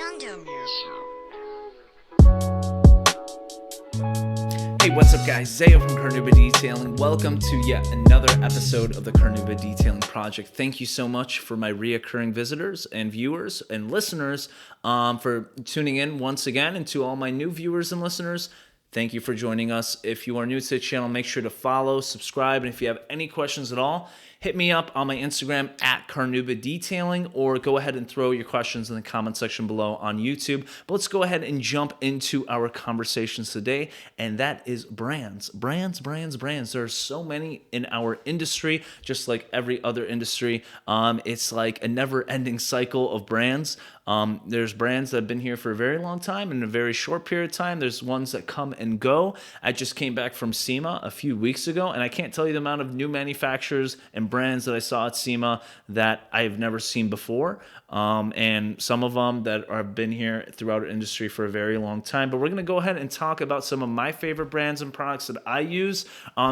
Random. Hey, what's up guys? Zayo from CarNewba Detailing. Welcome to yet another episode of the CarNewba Detailing Project. Thank you so much for my reoccurring visitors and viewers and listeners for tuning in once again, and to all my new viewers and listeners, thank you for joining us. If you are new to the channel, make sure to follow, subscribe, and if you have any questions at all, hit me up on my Instagram at CarNewba Detailing, or go ahead and throw your questions in the comment section below on YouTube. But let's go ahead and jump into our conversations today, and that is brands. Brands. There are so many in our industry, just like every other industry. It's like a never-ending cycle of brands. There's brands that have been here for a very long time in a very short period of time. There's ones that come and go. I just came back from SEMA a few weeks ago, and I can't tell you the amount of new manufacturers and brands that I saw at SEMA that I've never seen before. And some of them that have been here throughout our industry for a very long time. But we're going to go ahead and talk about some of my favorite brands and products that I use.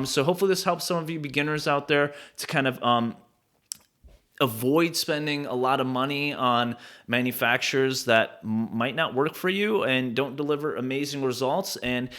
So hopefully this helps some of you beginners out there to kind of avoid spending a lot of money on manufacturers that might not work for you and don't deliver amazing results. And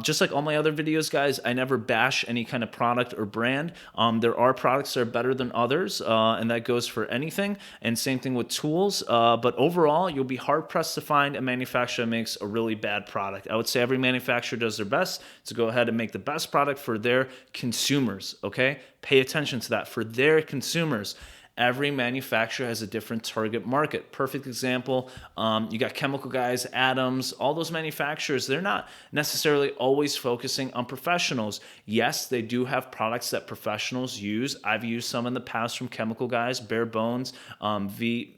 just like all my other videos, guys, I never bash any kind of product or brand. There are products that are better than others, and that goes for anything. And same thing with tools. But overall, you'll be hard-pressed to find a manufacturer that makes a really bad product. I would say every manufacturer does their best to go ahead and make the best product for their consumers, okay? Pay attention to that, for their consumers. Every manufacturer has a different target market. Perfect example, you got chemical guys, Adams, all those manufacturers, they're not necessarily always focusing on professionals. Yes, they do have products that professionals use. I've used some in the past from chemical guys, Bare Bones, vinyl,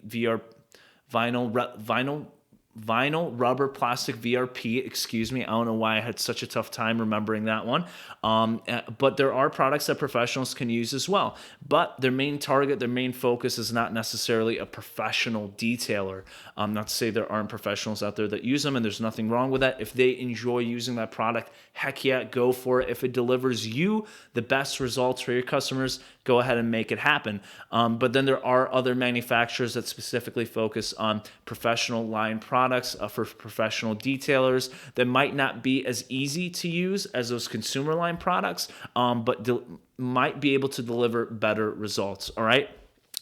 rubber, plastic, VRP, excuse me. I don't know why I had such a tough time remembering that one. But there are products that professionals can use as well. But their main target, their main focus is not necessarily a professional detailer. Not to say there aren't professionals out there that use them, and there's nothing wrong with that. If they enjoy using that product, heck yeah, go for it. If it delivers you the best results for your customers, go ahead and make it happen. But then there are other manufacturers that specifically focus on professional line products for professional detailers that might not be as easy to use as those consumer line products, but might be able to deliver better results. All right.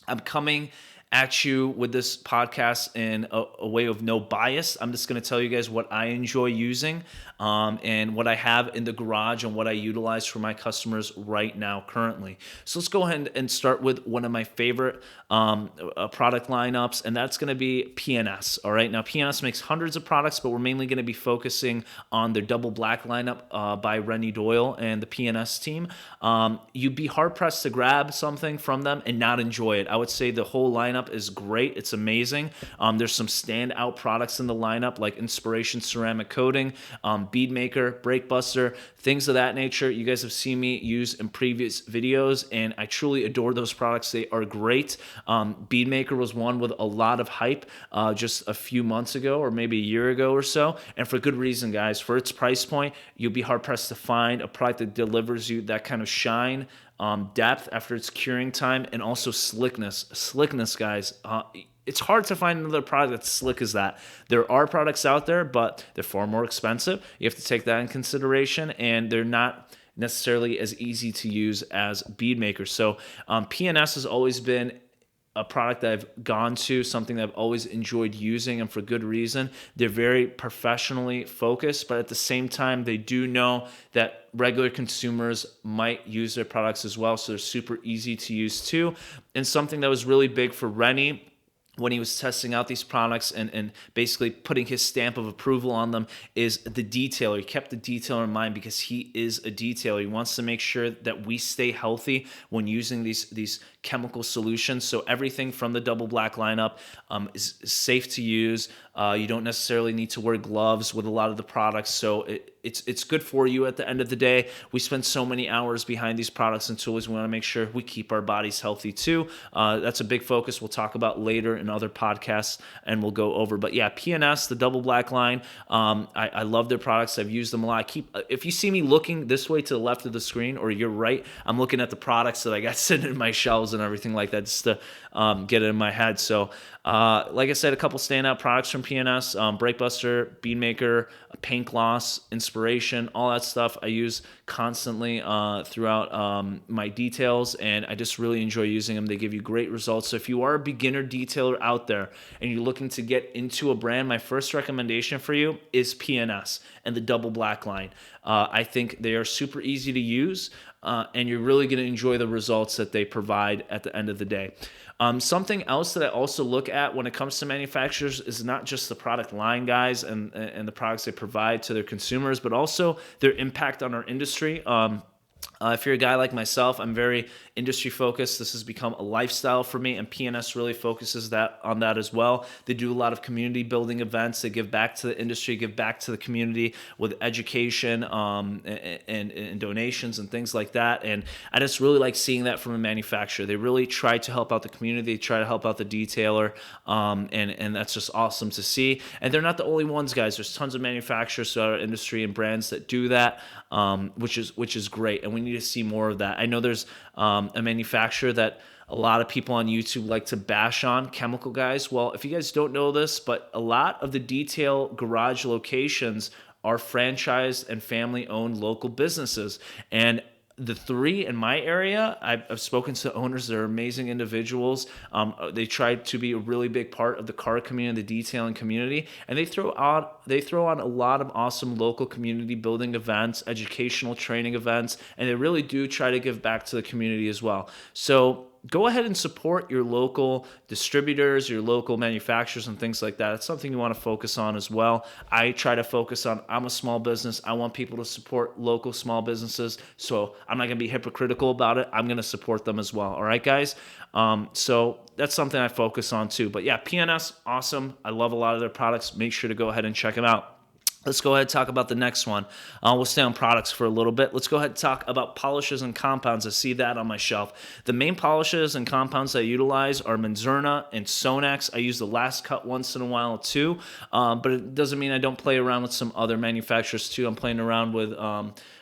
I'm coming at you with this podcast in a way of no bias. I'm just going to tell you guys what I enjoy using and what I have in the garage and what I utilize for my customers right now currently. So let's go ahead and start with one of my favorite product lineups, and that's going to be PNS. All right. Now, PNS makes hundreds of products, but we're mainly going to be focusing on their double black lineup by Rennie Doyle and the PNS team. You'd be hard pressed to grab something from them and not enjoy it. I would say the whole lineup is great. It's amazing. There's some standout products in the lineup like Inspiration Ceramic Coating, Bead Maker, Brake Buster, things of that nature. You guys have seen me use in previous videos, and I truly adore those products. They are great. Bead Maker was one with a lot of hype just a few months ago, or maybe a year ago or so, and for good reason, guys. For its price point, you'll be hard pressed to find a product that delivers you that kind of shine, depth after its curing time, and also slickness, guys. It's hard to find another product that's slick as that. There are products out there, but they're far more expensive. You have to take that in consideration, and they're not necessarily as easy to use as Bead Maker. So PNS has always been a product that I've gone to, something that I've always enjoyed using, and for good reason. They're very professionally focused, but at the same time, they do know that regular consumers might use their products as well, so they're super easy to use too. And something that was really big for Rennie when he was testing out these products and basically putting his stamp of approval on them is the detailer. He kept the detailer in mind because he is a detailer. He wants to make sure that we stay healthy when using these chemical solutions. So everything from the double black lineup is safe to use. You don't necessarily need to wear gloves with a lot of the products. So it's good for you at the end of the day. We spend so many hours behind these products and tools. We want to make sure we keep our bodies healthy too. That's a big focus we'll talk about later in other podcasts and we'll go over. But yeah, P&S, the double black line, I love their products. I've used them a lot. If you see me looking this way to the left of the screen or you're right, I'm looking at the products that I got sitting in my shelves and everything like that just to get it in my head. So like I said, a couple standout products from P&S, Brake Buster, Bean Maker, Paint Gloss, Inspiration, all that stuff I use constantly throughout my details, and I just really enjoy using them. They give you great results. So if you are a beginner detailer out there and you're looking to get into a brand, my first recommendation for you is P&S and the double black line. I think they are super easy to use, and you're really going to enjoy the results that they provide at the end of the day. Something else that I also look at when it comes to manufacturers is not just the product line, guys, and the products they provide to their consumers, but also their impact on our industry. If you're a guy like myself, I'm very industry focused. This has become a lifestyle for me, and P&S really focuses on that as well. They do a lot of community building events. They give back to the industry, give back to the community with education and donations and things like that. And I just really like seeing that from a manufacturer. They really try to help out the community. They try to help out the detailer, and that's just awesome to see. And they're not the only ones, guys. There's tons of manufacturers throughout our industry and brands that do that, which is great. And we need to see more of that. I know there's a manufacturer that a lot of people on YouTube like to bash on, Chemical Guys. Well, if you guys don't know this, but a lot of the detail garage locations are franchised and family-owned local businesses. And the three in my area, I've spoken to owners. They're amazing individuals. They try to be a really big part of the car community, the detailing community, and they throw on a lot of awesome local community building events, educational training events, and they really do try to give back to the community as well. So go ahead and support your local distributors, your local manufacturers, and things like that. It's something you want to focus on as well. I try to focus on, I'm a small business. I want people to support local small businesses. So I'm not going to be hypocritical about it. I'm going to support them as well. All right, guys? So that's something I focus on too. But yeah, P&S, awesome. I love a lot of their products. Make sure to go ahead and check them out. Let's go ahead and talk about the next one. We'll stay on products for a little bit. Let's go ahead and talk about polishes and compounds. I see that on my shelf. The main polishes and compounds I utilize are Menzerna and Sonax. I use the Last Cut once in a while too, but it doesn't mean I don't play around with some other manufacturers too. I'm playing around with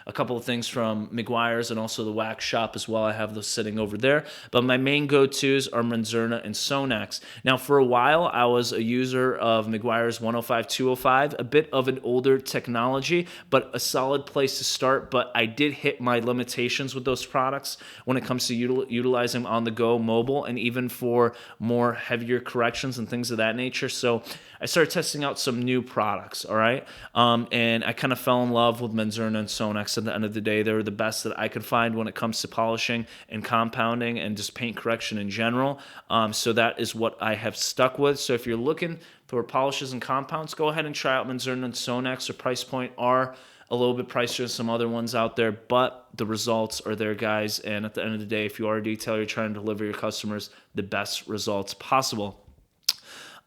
a couple of things from Meguiar's and also the Wax Shop as well. I have those sitting over there. But my main go-tos are Menzerna and Sonax. Now, for a while, I was a user of Meguiar's 105-205, a bit of an older technology, but a solid place to start. But I did hit my limitations with those products when it comes to utilizing them on the go, mobile, and even for more heavier corrections and things of that nature. So I started testing out some new products, all right? And I kind of fell in love with Menzerna and Sonax. At the end of the day, they were the best that I could find when it comes to polishing and compounding and just paint correction in general. So that is what I have stuck with. So if you're looking for polishes and compounds, go ahead and try out Menzerna and Sonax. Their price point are a little bit pricier than some other ones out there, but the results are there, guys. And at the end of the day, if you are a detailer, you're trying to deliver your customers the best results possible.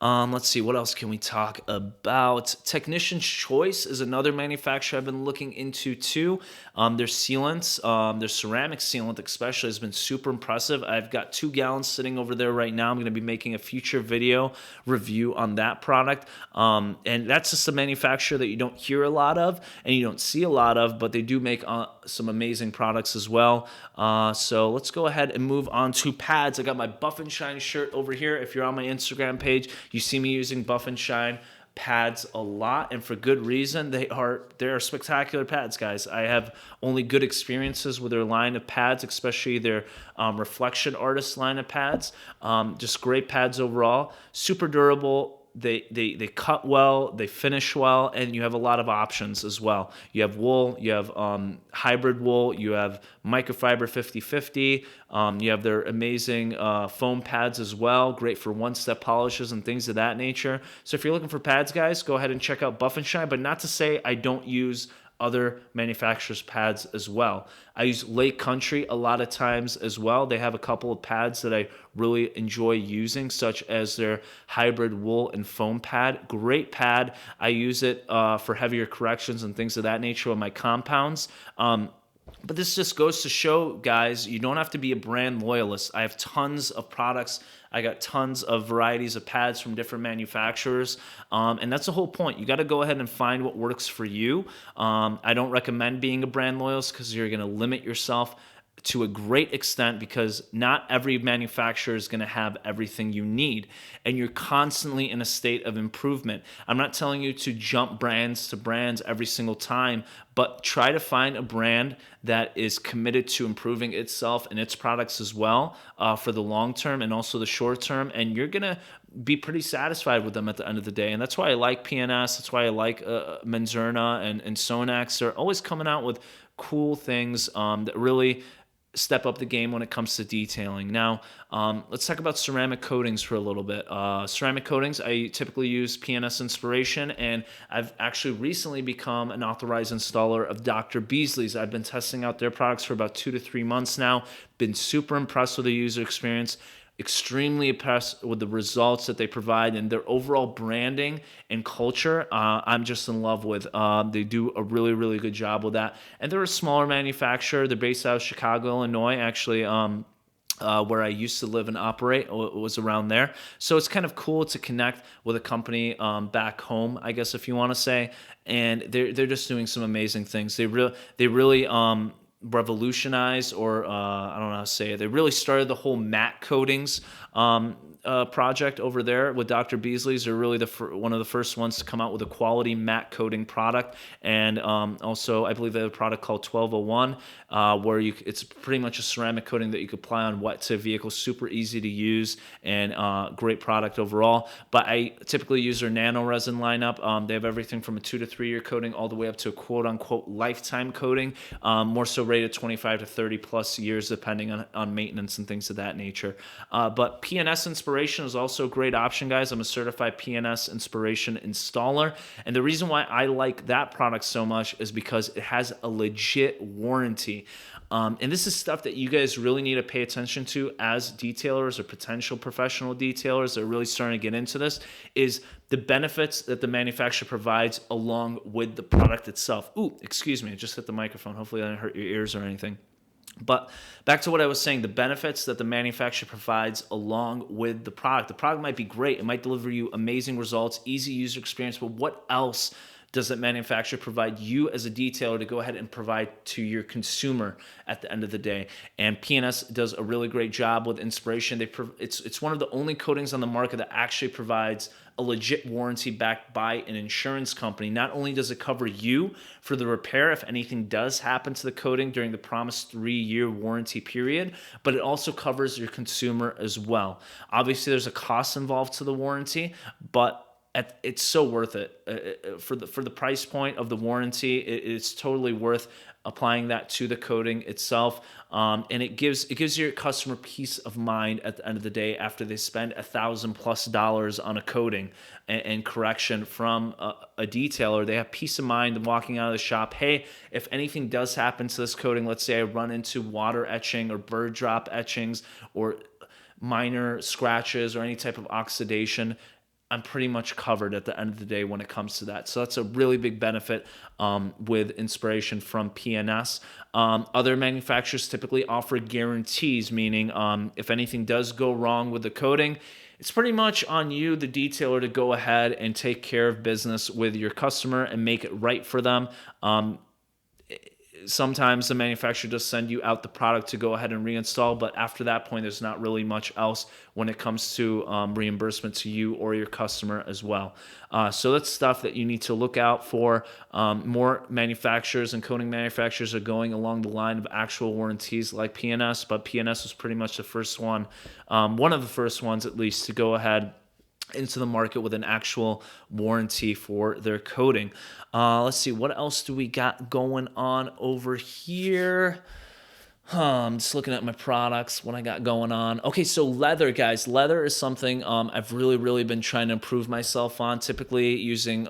Let's see, what else can we talk about? Technician's Choice is another manufacturer I've been looking into too. Their sealants, their ceramic sealant especially has been super impressive. I've got 2 gallons sitting over there right now. I'm going to be making a future video review on that product. And that's just a manufacturer that you don't hear a lot of and you don't see a lot of, but they do make some amazing products as well. So let's go ahead and move on to pads. I got my Buff and Shine shirt over here. If you're on my Instagram page, you see me using Buff and Shine pads a lot, and for good reason. They are spectacular pads, guys. I have only good experiences with their line of pads, especially their Reflection Artist line of pads. Just great pads overall. Super durable. They cut well, they finish well, and you have a lot of options as well. You have wool, you have hybrid wool, you have microfiber 50/50, you have their amazing foam pads as well, great for one-step polishes and things of that nature. So if you're looking for pads, guys, go ahead and check out Buff and Shine, but not to say I don't use other manufacturers' pads as well. I use Lake Country a lot of times as well. They have a couple of pads that I really enjoy using, such as their hybrid wool and foam pad. Great pad. I use it for heavier corrections and things of that nature on my compounds. But this just goes to show, guys, you don't have to be a brand loyalist. I have tons of products. I got tons of varieties of pads from different manufacturers. And that's the whole point. You got to go ahead and find what works for you. I don't recommend being a brand loyalist because you're going to limit yourself to a great extent, because not every manufacturer is going to have everything you need, and you're constantly in a state of improvement. I'm not telling you to jump brands to brands every single time, but try to find a brand that is committed to improving itself and its products as well, for the long term and also the short term, and you're going to be pretty satisfied with them at the end of the day. And that's why I like PNS. That's why I like Menzerna and Sonax. They're always coming out with cool things that really step up the game when it comes to detailing. Now, let's talk about ceramic coatings for a little bit. Ceramic coatings, I typically use PNS Inspiration, and I've actually recently become an authorized installer of Dr. Beasley's. I've been testing out their products for about 2 to 3 months now. Been super impressed with the user experience. Extremely impressed with the results that they provide and their overall branding and culture. I'm just in love with. They do a really, really good job with that. And they're a smaller manufacturer. They're based out of Chicago, Illinois, actually. Where I used to live and operate was around there. So it's kind of cool to connect with a company back home, I guess, if you want to say. And they're just doing some amazing things. They really revolutionized, or I don't know how to say it. They really started the whole matte coatings project over there with Dr. Beasley's. They're really one of the first ones to come out with a quality matte coating product. And also, I believe they have a product called 1201, where it's pretty much a ceramic coating that you could apply on wet to vehicles. Super easy to use, and great product overall. But I typically use their nano resin lineup. They have everything from a 2 to 3 year coating all the way up to a quote unquote lifetime coating, more so rated 25 to 30 plus years, depending on maintenance and things of that nature. But PNS Inspiration is also a great option, guys. I'm a certified PNS Inspiration installer. And the reason why I like that product so much is because it has a legit warranty. And this is stuff that you guys really need to pay attention to as detailers or potential professional detailers that are really starting to get into this, is the benefits that the manufacturer provides along with the product itself. Ooh, excuse me, I just hit the microphone. Hopefully that didn't hurt your ears or anything. But back to what I was saying, the benefits that the manufacturer provides along with the product. The product might be great. It might deliver you amazing results, easy user experience, but what else does that manufacturer provide you as a detailer to go ahead and provide to your consumer at the end of the day? And PNS does a really great job with Inspiration. It's one of the only coatings on the market that actually provides a legit warranty backed by an insurance company. Not only does it cover you for the repair if anything does happen to the coating during the promised 3-year warranty period, but it also covers your consumer as well. Obviously, there's a cost involved to the warranty, but it's so worth it for the price point of the warranty. It's totally worth applying that to the coating itself, and it gives your customer peace of mind at the end of the day after they spend $1,000+ on a coating and correction from a detailer. They have peace of mind walking out of the shop. Hey, if anything does happen to this coating, let's say I run into water etching or bird drop etchings or minor scratches or any type of oxidation, I'm pretty much covered at the end of the day when it comes to that. So that's a really big benefit with Inspiration from PNS. Other manufacturers typically offer guarantees, meaning if anything does go wrong with the coating, it's pretty much on you, the detailer, to go ahead and take care of business with your customer and make it right for them. Sometimes the manufacturer does send you out the product to go ahead and reinstall, but after that point, there's not really much else when it comes to reimbursement to you or your customer as well. So that's stuff that you need to look out for. More manufacturers and coating manufacturers are going along the line of actual warranties like PNS, but PNS was pretty much the first one of the first ones at least, to go ahead into the market with an actual warranty for their coating. Let's see, what else do we got going on over here? I'm just looking at my products, what I got going on. Okay, so leather, guys. Leather is something I've really been trying to improve myself on. Typically using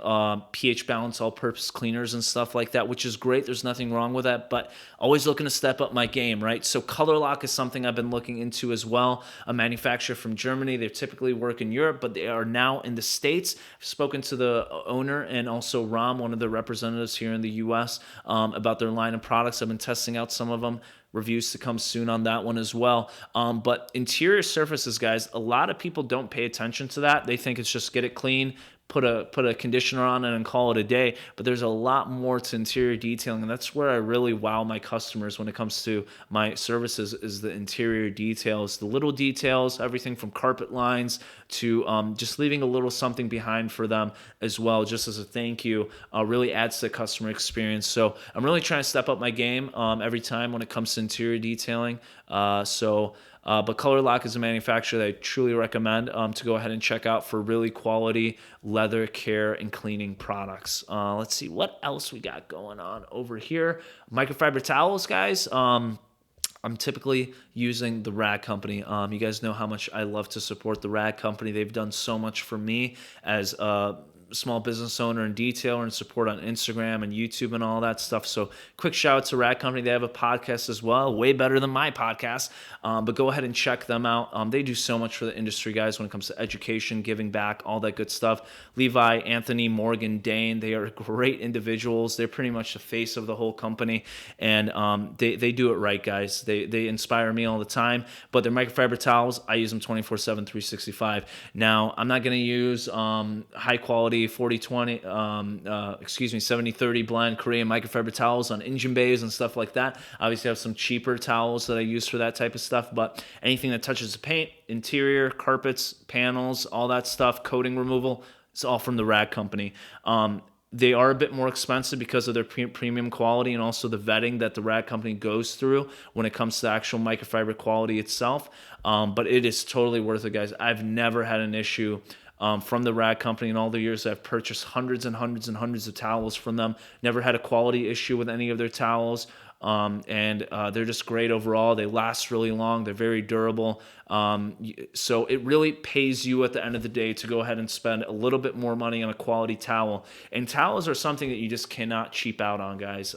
pH balance, all-purpose cleaners and stuff like that, which is great. There's nothing wrong with that, but always looking to step up my game, right? So Color Lock is something I've been looking into as well. A manufacturer from Germany. They typically work in Europe, but they are now in the States. I've spoken to the owner and also Ram, one of the representatives here in the U.S., about their line of products. I've been testing out some of them. Reviews to come soon on that one as well. But interior surfaces, guys, a lot of people don't pay attention to that. They think it's just get it clean, put a conditioner on it and call it a day. But there's a lot more to interior detailing, and that's where I really wow my customers when it comes to my services is the interior details, the little details, everything from carpet lines to just leaving a little something behind for them as well, just as a thank you. Really adds to the customer experience. So I'm really trying to step up my game every time when it comes to interior detailing. But Color Lock is a manufacturer that I truly recommend to go ahead and check out for really quality leather care and cleaning products. Let's see what else we got going on over here. Microfiber towels, guys. I'm typically using the Rag Company. You guys know how much I love to support the Rag Company. They've done so much for me as a small business owner and detailer and support on Instagram and YouTube and all that stuff. So quick shout out to Rag Company. They have a podcast as well, way better than my podcast. But go ahead and check them out. They do so much for the industry, guys, when it comes to education, giving back, all that good stuff. Levi, Anthony, Morgan, Dane, they are great individuals. They're pretty much the face of the whole company. And they do it right, guys. They inspire me all the time. But their microfiber towels, I use them 24/7, 365. Now, I'm not going to use high quality 40-20, 70-30 blend Korean microfiber towels on engine bays and stuff like that. Obviously, I have some cheaper towels that I use for that type of stuff, but anything that touches the paint, interior, carpets, panels, all that stuff, coating removal, it's all from the Rag Company. They are a bit more expensive because of their premium quality and also the vetting that the Rag Company goes through when it comes to actual microfiber quality itself. But it is totally worth it, guys. I've never had an issue from the Rag Company in all the years I've purchased hundreds and hundreds and hundreds of towels from them. Never had a quality issue with any of their towels. And they're just great overall. They last really long. They're very durable. So it really pays you at the end of the day to go ahead and spend a little bit more money on a quality towel. And towels are something that you just cannot cheap out on, guys.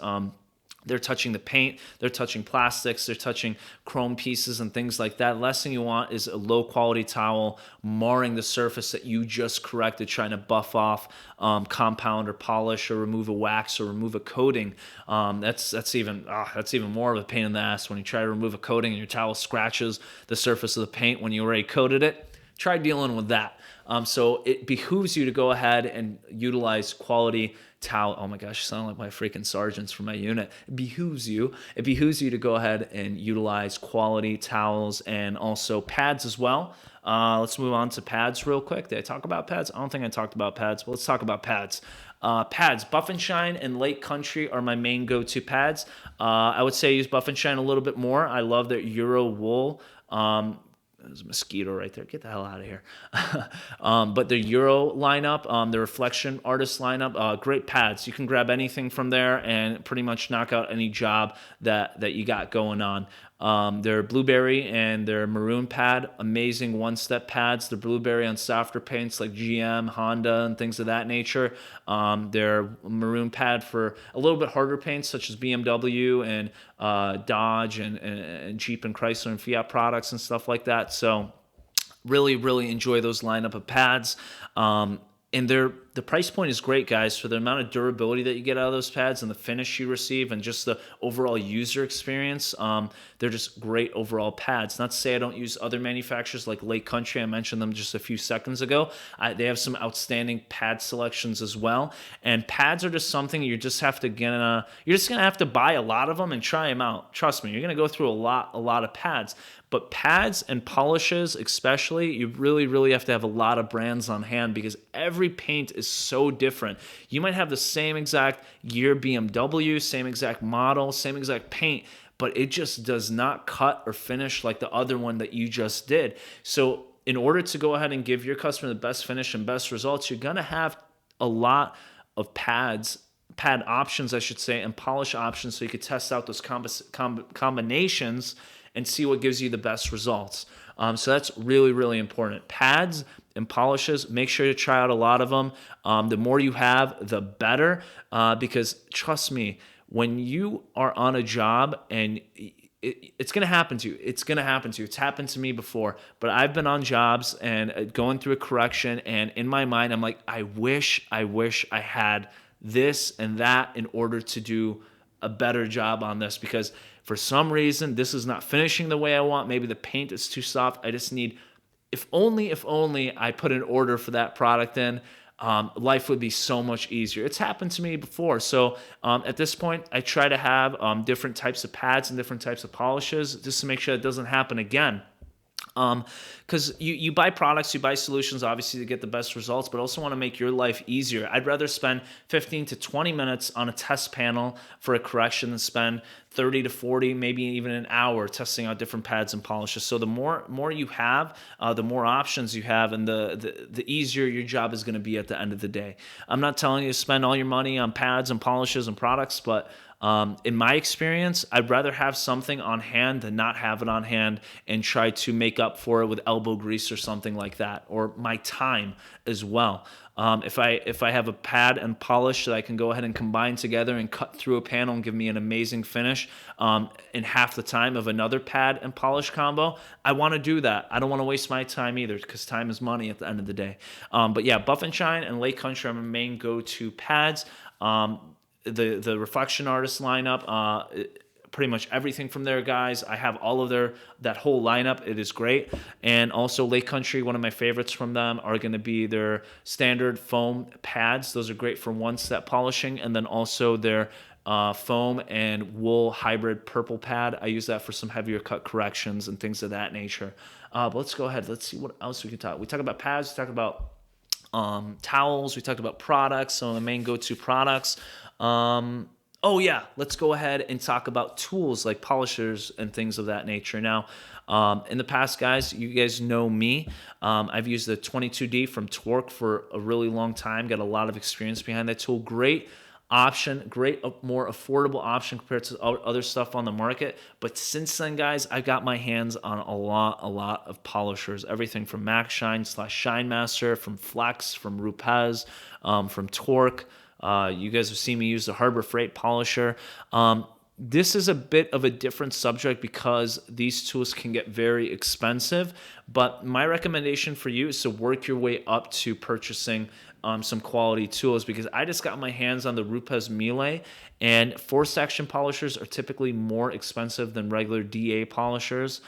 They're touching the paint, they're touching plastics, they're touching chrome pieces and things like that. Last thing you want is a low quality towel marring the surface that you just corrected, trying to buff off, compound or polish or remove a wax or remove a coating. That's even more of a pain in the ass when you try to remove a coating and your towel scratches the surface of the paint when you already coated it. Try dealing with that. So it behooves you to go ahead and utilize quality towel. Oh my gosh, you sound like my freaking sergeants from my unit. It behooves you to go ahead and utilize quality towels and also pads as well. Let's move on to pads real quick. Did I talk about pads? I don't think I talked about pads, but let's talk about pads. Pads, Buff and Shine and Lake Country are my main go-to pads. I would say I use Buff and Shine a little bit more. I love their Euro wool. There's a mosquito right there. Get the hell out of here. But the Euro lineup, the Reflection Artist lineup, great pads. You can grab anything from there and pretty much knock out any job that you got going on. Their Blueberry and their Maroon pad, amazing one-step pads. The Blueberry on softer paints like GM, Honda, and things of that nature. Their Maroon pad for a little bit harder paints such as BMW and Dodge and Jeep and Chrysler and Fiat products and stuff like that. So really enjoy those lineup of pads. And the price point is great, guys, for the amount of durability that you get out of those pads and the finish you receive and just the overall user experience. They're just great overall pads. Not to say I don't use other manufacturers like Lake Country. I mentioned them just a few seconds ago. They have some outstanding pad selections as well. And pads are just something you're just gonna have to buy a lot of them and try them out. Trust me, you're gonna go through a lot of pads. But pads and polishes especially, you really have to have a lot of brands on hand because every paint is so different. You might have the same exact year BMW, same exact model, same exact paint, but it just does not cut or finish like the other one that you just did. So in order to go ahead and give your customer the best finish and best results, you're going to have a lot of pads pad options, I should say, and polish options, so you could test out those combinations and see what gives you the best results. So that's really, really important. Pads and polishes, make sure to try out a lot of them. The more you have, the better, because trust me, when you are on a job and it's going to happen to you. It's going to happen to you. It's happened to me before, but I've been on jobs and going through a correction. And in my mind, I'm like, I wish I had this and that in order to do a better job on this, because for some reason, this is not finishing the way I want. Maybe the paint is too soft. I just need, if only I put an order for that product in, life would be so much easier. It's happened to me before. So at this point, I try to have different types of pads and different types of polishes just to make sure it doesn't happen again. Because you buy products, you buy solutions, obviously, to get the best results, but also want to make your life easier. I'd rather spend 15 to 20 minutes on a test panel for a correction than spend 30 to 40, maybe even an hour testing out different pads and polishes. So the more you have, the more options you have, and the easier your job is going to be at the end of the day. I'm not telling you to spend all your money on pads and polishes and products, but in my experience, I'd rather have something on hand than not have it on hand and try to make up for it with elbow grease or something like that, or my time as well. If I have a pad and polish that I can go ahead and combine together and cut through a panel and give me an amazing finish in half the time of another pad and polish combo, I want to do that. I don't want to waste my time either, because time is money at the end of the day. But yeah, Buff and Shine and Lake Country are my main go-to pads. The Reflection Artist lineup, pretty much everything from there, guys. I have all of that whole lineup. It is great. And also Lake Country, one of my favorites from them are going to be their standard foam pads. Those are great for one-step polishing. And then also their foam and wool hybrid purple pad. I use that for some heavier cut corrections and things of that nature. But let's go ahead. Let's see what else we can talk. We talk about pads. We talk about towels. We talked about products. So the main go-to products. Oh yeah, let's go ahead and talk about tools like polishers and things of that nature. Now, in the past, guys, you guys know me. I've used the 22D from Torque for a really long time. Got a lot of experience behind that tool. Great option, great, more affordable option compared to other stuff on the market. But since then, guys, I got my hands on a lot of polishers. Everything from Max Shine / Shine Master, from Flex, from Rupes, from Torque. You guys have seen me use the Harbor Freight polisher. This is a bit of a different subject because these tools can get very expensive, but my recommendation for you is to work your way up to purchasing some quality tools, because I just got my hands on the Rupes Melee, and forced action polishers are typically more expensive than regular DA polishers.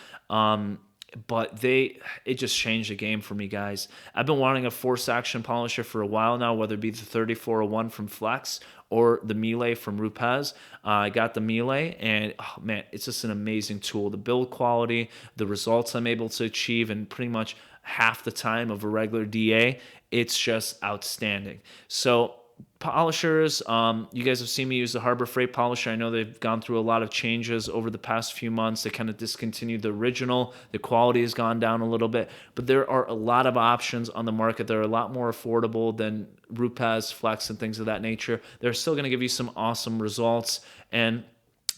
But it just changed the game for me, guys. I've been wanting a force action polisher for a while now, whether it be the 3401 from Flex or the Melee from Rupes. I got the Melee, and oh man, it's just an amazing tool. The build quality, the results I'm able to achieve in pretty much half the time of a regular DA, it's just outstanding. So polishers, you guys have seen me use the Harbor Freight polisher. I know they've gone through a lot of changes over the past few months. They kind of discontinued the original. The quality has gone down a little bit, but there are a lot of options on the market that are a lot more affordable than Rupes, Flex, and things of that nature. They're still going to give you some awesome results. And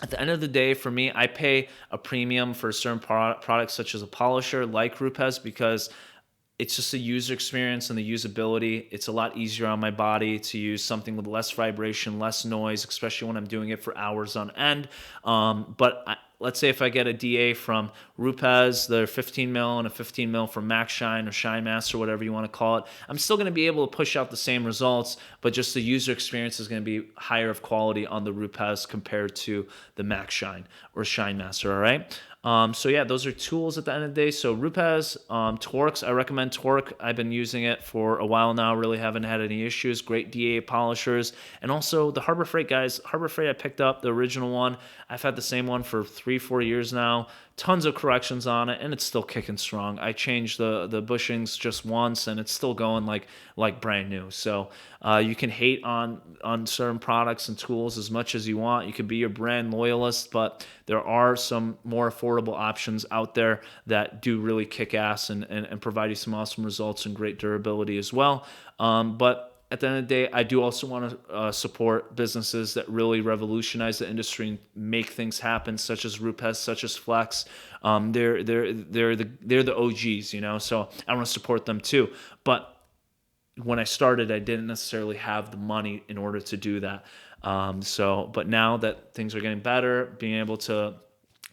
at the end of the day, for me, I pay a premium for certain products such as a polisher like Rupes, because it's just a user experience and the usability. It's a lot easier on my body to use something with less vibration, less noise, especially when I'm doing it for hours on end. Let's say if I get a DA from Rupes, they're 15 mil, and a 15 mil from Max Shine or Shine Master, whatever you want to call it, I'm still going to be able to push out the same results, but just the user experience is going to be higher of quality on the Rupes compared to the Max Shine or Shine Master, all right? So yeah, those are tools at the end of the day. So Rupes, Torques, I recommend Torque. I've been using it for a while now, really haven't had any issues. Great DA polishers. And also the Harbor Freight, guys. Harbor Freight, I picked up the original one. I've had the same one for 3-4 years now. Tons of corrections on it, and it's still kicking strong. I changed the bushings just once, and it's still going like brand new. So you can hate on certain products and tools as much as you want. You can be your brand loyalist, but there are some more affordable options out there that do really kick ass and provide you some awesome results and great durability as well. But at the end of the day, I do also want to support businesses that really revolutionize the industry and make things happen, such as Rupes, such as Flex. They're the OGs, you know. So I want to support them too. But when I started, I didn't necessarily have the money in order to do that. But now that things are getting better, being able to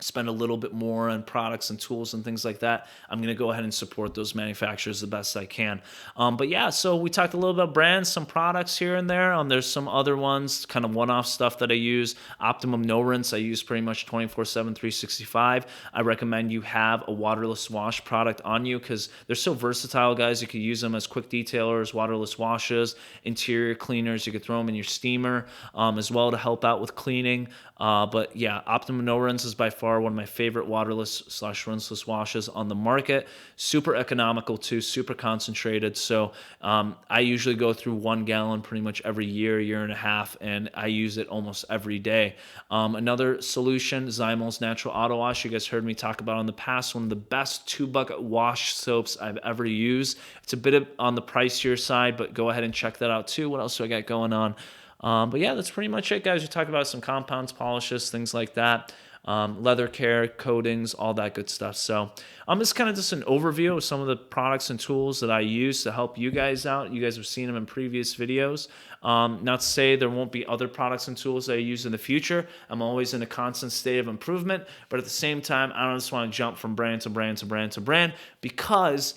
spend a little bit more on products and tools and things like that, I'm going to go ahead and support those manufacturers the best I can. But yeah, so we talked a little about brands, some products here and there. There's some other ones, kind of one-off stuff that I use. Optimum No Rinse, I use pretty much 24/7, 365. I recommend you have a waterless wash product on you because they're so versatile, guys. You could use them as quick detailers, waterless washes, interior cleaners. You could throw them in your steamer as well to help out with cleaning. But yeah, Optimum No Rinse is by far one of my favorite waterless/rinseless washes on the market. Super economical too, super concentrated. So I usually go through 1 gallon pretty much every year and a half, and I use it almost every day. Another solution, Zymol's Natural Auto Wash. You guys heard me talk about in the past, one of the best 2-bucket wash soaps I've ever used. It's a bit on the pricier side, but go ahead and check that out too. What else do I got going on? But yeah, that's pretty much it, guys. We talk about some compounds, polishes, things like that. Leather care, coatings, all that good stuff. So it's kind of just an overview of some of the products and tools that I use to help you guys out. You guys have seen them in previous videos. Not to say there won't be other products and tools that I use in the future. I'm always in a constant state of improvement, but at the same time, I don't just want to jump from brand to brand to brand to brand, because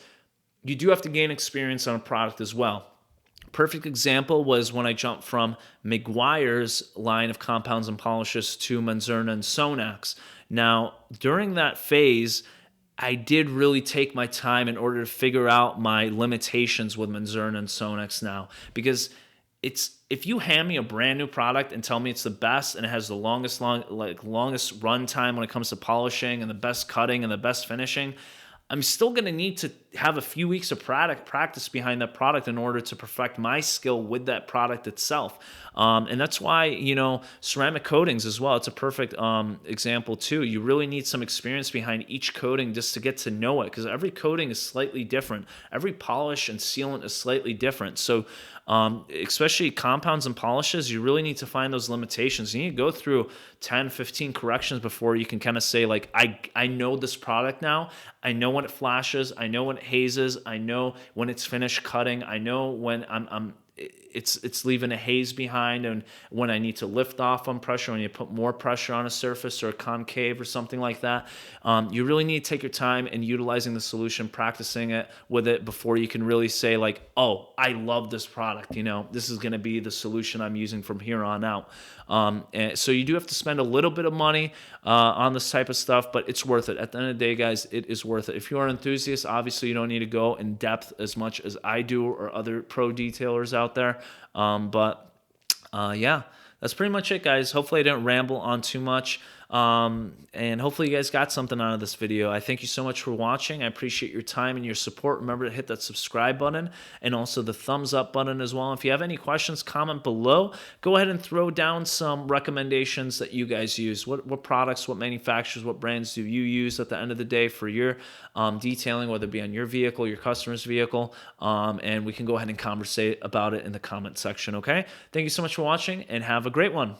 you do have to gain experience on a product as well. Perfect example was when I jumped from Meguiar's line of compounds and polishes to Manzurna and Sonax. Now, during that phase, I did really take my time in order to figure out my limitations with Manzurna and Sonax now, because if you hand me a brand new product and tell me it's the best and it has the longest run time when it comes to polishing and the best cutting and the best finishing, I'm still going to need to have a few weeks of practice behind that product in order to perfect my skill with that product itself. And that's why, ceramic coatings as well, it's a perfect example too. You really need some experience behind each coating just to get to know it, because every coating is slightly different. Every polish and sealant is slightly different. So especially compounds and polishes, you really need to find those limitations. You need to go through 10, 15 corrections before you can kind of say, like, I know this product now. I know when it flashes. I know when it hazes. I know when it's finished cutting. I know when it's leaving a haze behind, and when I need to lift off on pressure, when you put more pressure on a surface or a concave or something like that. You really need to take your time in utilizing the solution, practicing it with it before you can really say, like, oh, I love this product. This is going to be the solution I'm using from here on out. And so you do have to spend a little bit of money on this type of stuff, but it's worth it. At the end of the day, guys, it is worth it. If you're an enthusiast, obviously you don't need to go in depth as much as I do or other pro detailers out there. Yeah, that's pretty much it, guys. Hopefully I didn't ramble on too much. And hopefully you guys got something out of this video. I thank you so much for watching. I appreciate your time and your support. Remember to hit that subscribe button and also the thumbs up button as well. If you have any questions, comment below. Go ahead and throw down some recommendations that you guys use. What products, what manufacturers, what brands do you use at the end of the day for your detailing, whether it be on your vehicle, your customer's vehicle, and we can go ahead and conversate about it in the comment section, okay? Thank you so much for watching, and have a great one.